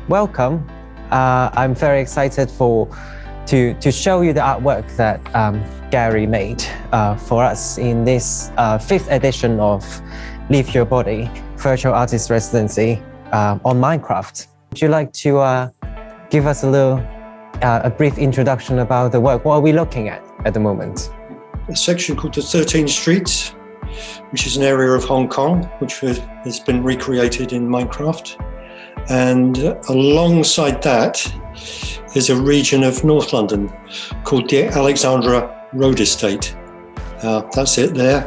welcome. I'm very excited to show you the artwork that Gary made for us in this 5th edition of Leave Your Body Virtual Artist Residency on Minecraft. Would you like to give us a brief introduction about the work? What are we looking at the moment? A section called the 13 Streets, which is an area of Hong Kong, which has been recreated in Minecraft. And alongside that is a region of North London called the Alexandra Road Estate. That's it there,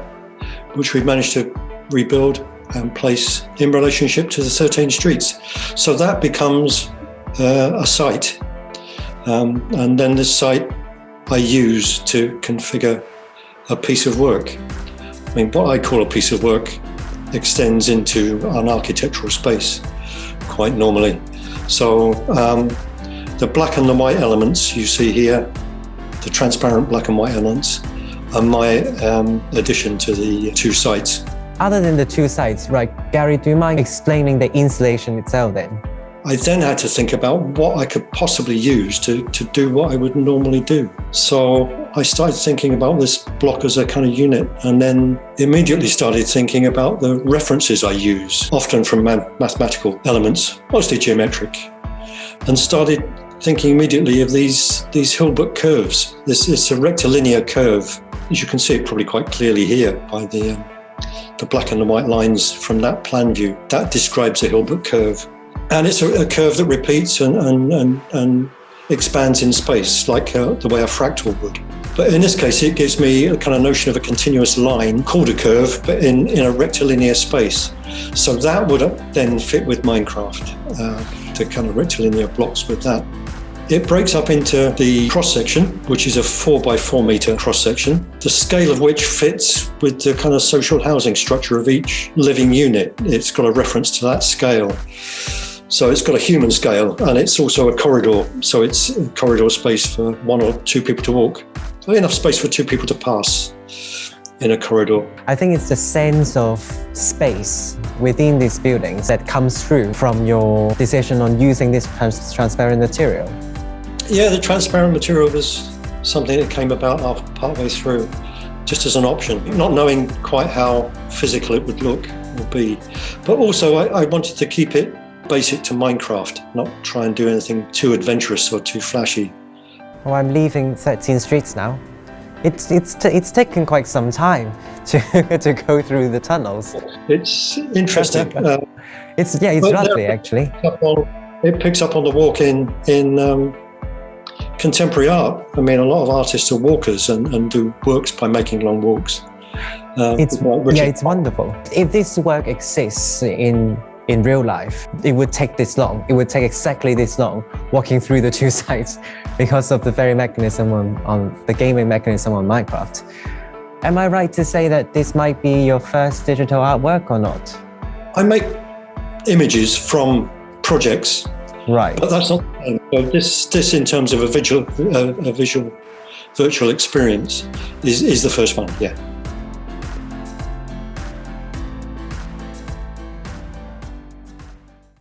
which we've managed to rebuild and place in relationship to the 13 streets. So that becomes a site. And then this site I use to configure a piece of work. I mean, what I call a piece of work extends into an architectural space quite normally. So the black and the white elements you see here, the transparent black and white elements, are my addition to the 2 sites. Other than the 2 sites, right, Gary, do you mind explaining the installation itself then? I then had to think about what I could possibly use to do what I would normally do. So I started thinking about this block as a kind of unit, and then immediately started thinking about the references I use, often from mathematical elements, mostly geometric, and started thinking immediately of these Hilbert curves. It's a rectilinear curve. As you can see it probably quite clearly here by the black and the white lines from that plan view. That describes a Hilbert curve. And it's a curve that repeats and expands in space, like the way a fractal would. But in this case, it gives me a kind of notion of a continuous line called a curve, but in a rectilinear space. So that would then fit with Minecraft, the kind of rectilinear blocks with that. It breaks up into the cross-section, which is a 4x4 meter cross-section, the scale of which fits with the kind of social housing structure of each living unit. It's got a reference to that scale. So it's got a human scale, and it's also a corridor. So it's a corridor space for 1 or 2 people to walk. Enough space for 2 people to pass in a corridor. I think it's the sense of space within these buildings that comes through from your decision on using this transparent material. Yeah, the transparent material was something that came about partway through, just as an option, not knowing quite how physical it would look or be. But also I wanted to keep it basic to Minecraft, not try and do anything too adventurous or too flashy. Well, I'm leaving 13 Streets now. It's taken quite some time to go through the tunnels. It's interesting. It's lovely actually. It picks up on the walk in contemporary art. I mean, a lot of artists are walkers and do works by making long walks. It's wonderful. If this work exists in real life, it would take this long. It would take exactly this long walking through the 2 sites because of the very mechanism on the gaming mechanism on Minecraft. Am I right to say that this might be your first digital artwork or not? I make images from projects. Right. But that's not this in terms of a visual virtual experience is the first one, yeah.